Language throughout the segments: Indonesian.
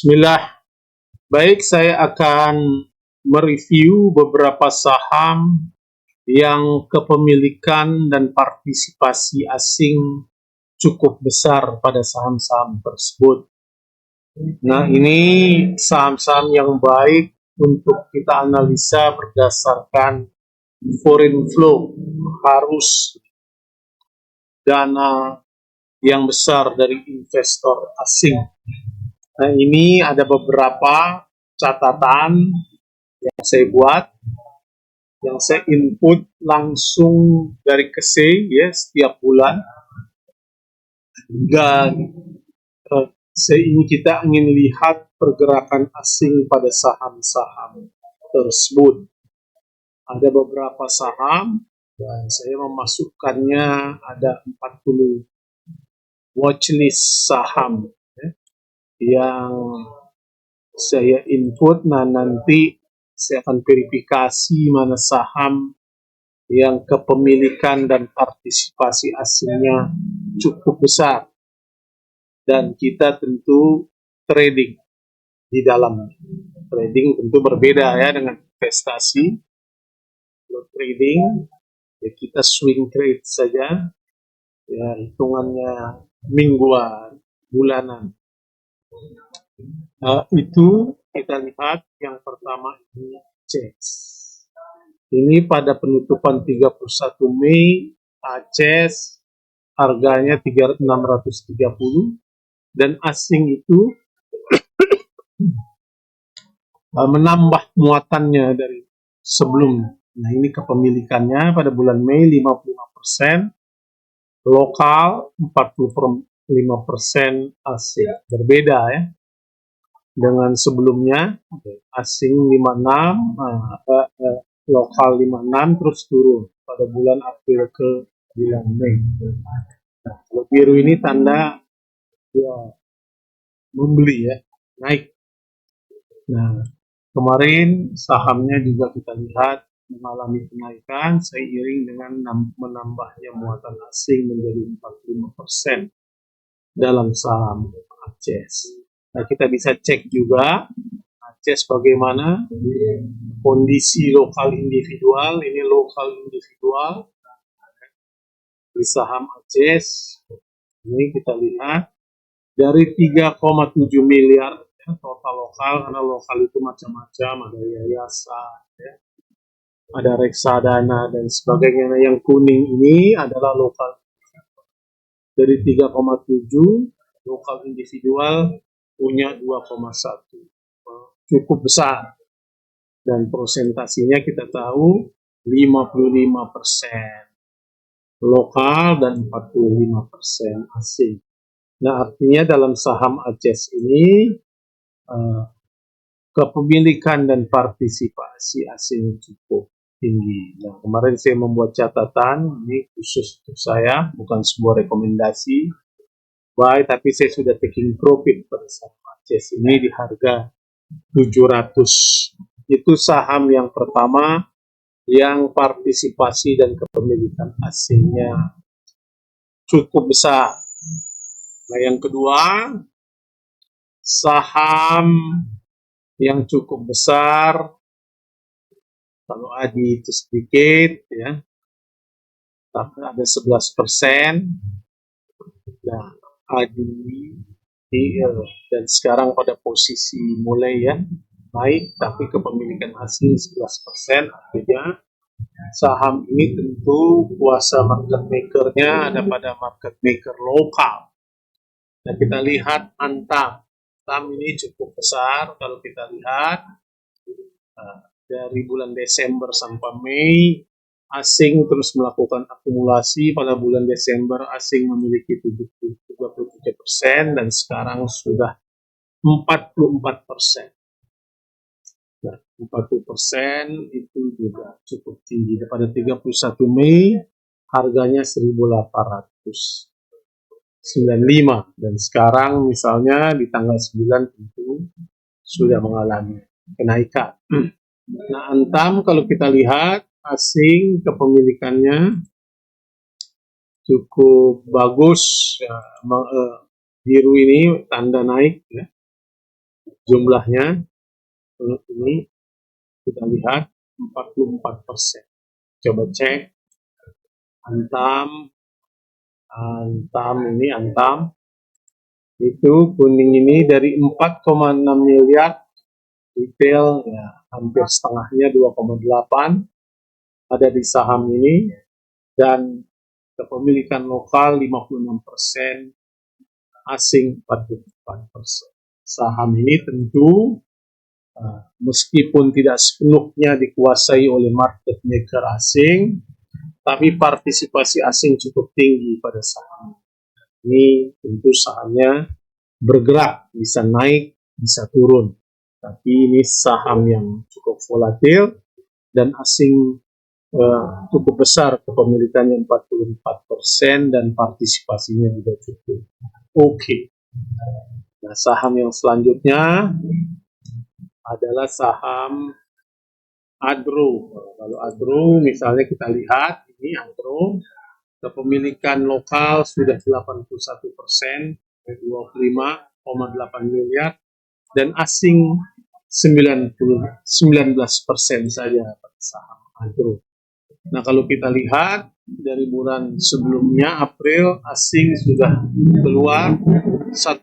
Bismillah. Baik, saya akan mereview beberapa saham yang kepemilikan dan partisipasi asing cukup besar pada saham-saham tersebut. Nah, ini saham-saham yang baik untuk kita analisa berdasarkan foreign flow, harus dana yang besar dari investor asing. Nah, ini ada beberapa catatan yang saya buat, yang saya input langsung dari KSE ya setiap bulan, dan kita ingin lihat pergerakan asing pada saham-saham tersebut. Ada beberapa saham dan saya memasukkannya, ada 40 watchlist saham yang saya input. Nah, nanti saya akan verifikasi mana saham yang kepemilikan dan partisipasi asingnya cukup besar dan kita tentu trading di dalam. Trading tentu berbeda ya dengan investasi. Kalau trading ya kita swing trade saja, ya hitungannya mingguan, bulanan. Itu kita lihat yang pertama ini ACES. Ini pada penutupan 31 Mei ACES harganya 630 dan asing itu menambah muatannya dari sebelumnya. Nah, ini kepemilikannya pada bulan Mei 55%, lokal 45% asing. Berbeda ya dengan sebelumnya, asing 56, lokal 56, terus turun pada bulan April ke bulan Mei. Nah, kalau biru ini tanda ya membeli ya, naik. Nah, kemarin sahamnya juga kita lihat mengalami kenaikan seiring dengan menambahnya muatan asing menjadi 45% dalam saham ACES. Nah, kita bisa cek juga ACES bagaimana kondisi lokal individual. Ini lokal individual di saham ACES. Ini kita lihat dari 3,7 miliar ya, total lokal, karena lokal itu macam-macam, ada yayasan ya, ada reksadana dan sebagainya. Nah, yang kuning ini adalah lokal. Dari 3,7 lokal individual punya 2,1, cukup besar, dan prosentasinya kita tahu 55% lokal dan 45% asing. Nah, artinya dalam saham ACES ini kepemilikan dan partisipasi asing cukup tinggi. Nah, kemarin saya membuat catatan, ini khusus untuk saya, bukan sebuah rekomendasi buy, tapi saya sudah taking profit pada saham ACES ini di harga 700. Itu saham yang pertama yang partisipasi dan kepemilikan asingnya cukup besar. Nah, yang kedua, saham yang cukup besar, kalau ADI itu sedikit ya, tapi ada 11%. Nah, ADI dan sekarang pada posisi mulai ya naik, tapi kepemilikan asing 11%, artinya saham ini tentu kuasa market makernya ada pada market maker lokal. Nah, kita lihat Antam. Antam ini cukup besar kalau kita lihat dari bulan Desember sampai Mei, asing terus melakukan akumulasi. Pada bulan Desember asing memiliki 33% dan sekarang sudah 44%. Nah, 40% itu juga cukup tinggi. Pada 31 Mei harganya 1.895 dan sekarang misalnya di tanggal 9 tentu sudah mengalami kenaikan. Nah, Antam kalau kita lihat asing kepemilikannya cukup bagus ya, biru ini tanda naik ya. jumlahnya ini kita lihat 44%. Coba cek Antam itu kuning ini dari 4,6 miliar retail ya hampir setengahnya 2,8 ada di saham ini, dan kepemilikan lokal 56%, asing 44%. Saham ini tentu meskipun tidak sepenuhnya dikuasai oleh market maker asing, tapi partisipasi asing cukup tinggi pada saham ini. Tentu sahamnya bergerak, bisa naik, bisa turun, tapi ini saham yang cukup volatil dan asing cukup besar, kepemilikannya 44% dan partisipasinya juga cukup oke. Nah, saham yang selanjutnya adalah saham Agro. Kalau Agro misalnya kita lihat ini Agro, kepemilikan lokal sudah 81%, 25,8 miliar, dan asing 19% saja pada saham Agro. Nah, kalau kita lihat dari bulan sebelumnya April, asing sudah keluar 1%.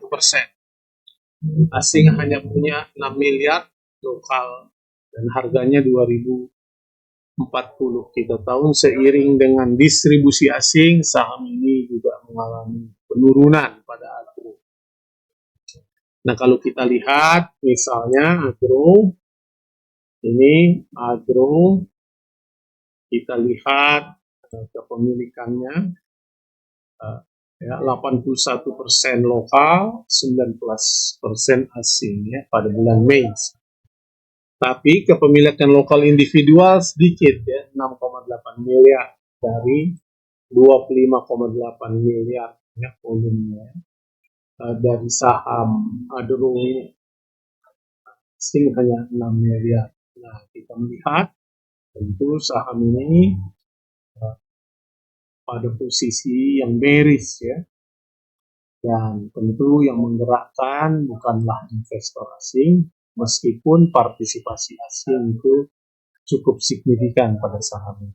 Asing hanya punya 6 miliar, lokal dan harganya 2040. Kita tahu seiring dengan distribusi asing, saham ini juga mengalami penurunan pada Agro. Nah, kalau kita lihat misalnya Agro, ini Agro, kita lihat kepemilikannya ya 81% lokal, 19% asing ya pada bulan Mei. Tapi kepemilikan lokal individual sedikit ya, 6,8 miliar dari 25,8 miliar ya volumenya. Dari saham Agro asing hanya 6 miliar. Nah, kita melihat tentu saham ini pada posisi yang bearish ya, dan tentu yang menggerakkan bukanlah investor asing, meskipun partisipasi asing itu cukup signifikan pada saham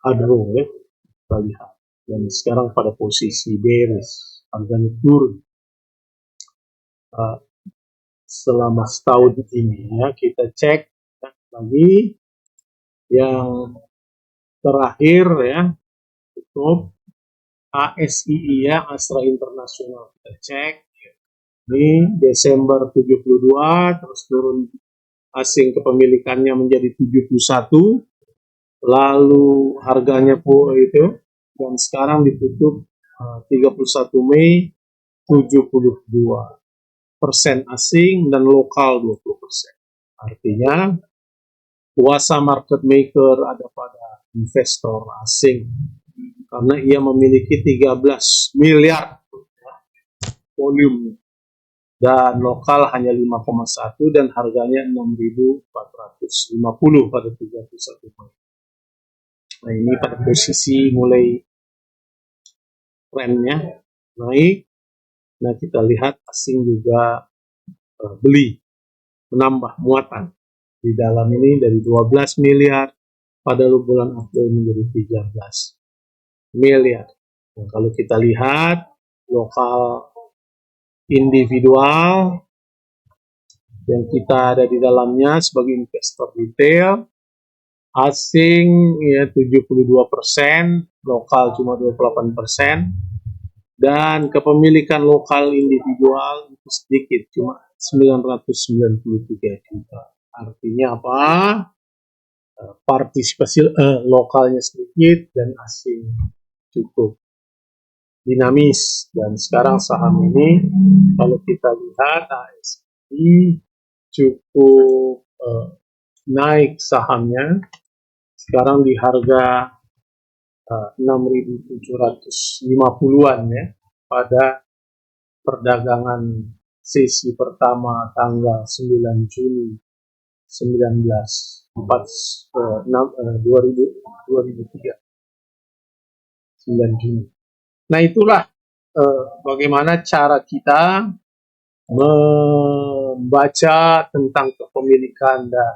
Agro ya, kita lihat, dan sekarang pada posisi bearish, harganya turun selama setahun ini ya. Kita cek lagi yang terakhir ya, cukup ASII ya, Astra Internasional. Kita cek ini Desember 72, terus turun asing kepemilikannya menjadi 71, lalu harganya pun itu, dan sekarang ditutup 31 Mei 72% asing dan lokal 20%. Artinya kuasa market maker ada pada investor asing karena ia memiliki 13 miliar volume dan lokal hanya 5,1 dan harganya 6.450 pada 31 Mei. Nah, ini pada posisi mulai trennya naik. Nah, kita lihat asing juga beli, menambah muatan di dalam ini dari 12 miliar pada bulan April menjadi 13 miliar. Nah, kalau kita lihat lokal individual yang kita ada di dalamnya sebagai investor retail, asing ya 72%, lokal cuma 28%, dan kepemilikan lokal individual itu sedikit, cuma 993 juta. Artinya apa? Partisipasi lokalnya sedikit dan asing cukup dinamis. Dan sekarang saham ini kalau kita lihat ASI cukup naik sahamnya, sekarang di harga 6.750-an ya pada perdagangan sesi pertama tanggal 9 Juni 2003. Nah, itulah bagaimana cara kita membaca tentang kepemilikan dan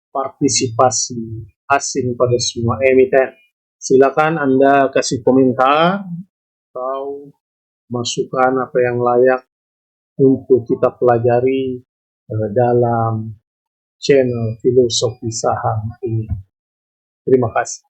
partisipasi asing pada semua emiten. Silakan Anda kasih komentar atau masukan apa yang layak untuk kita pelajari dalam channel Filosofi Saham ini. Terima kasih.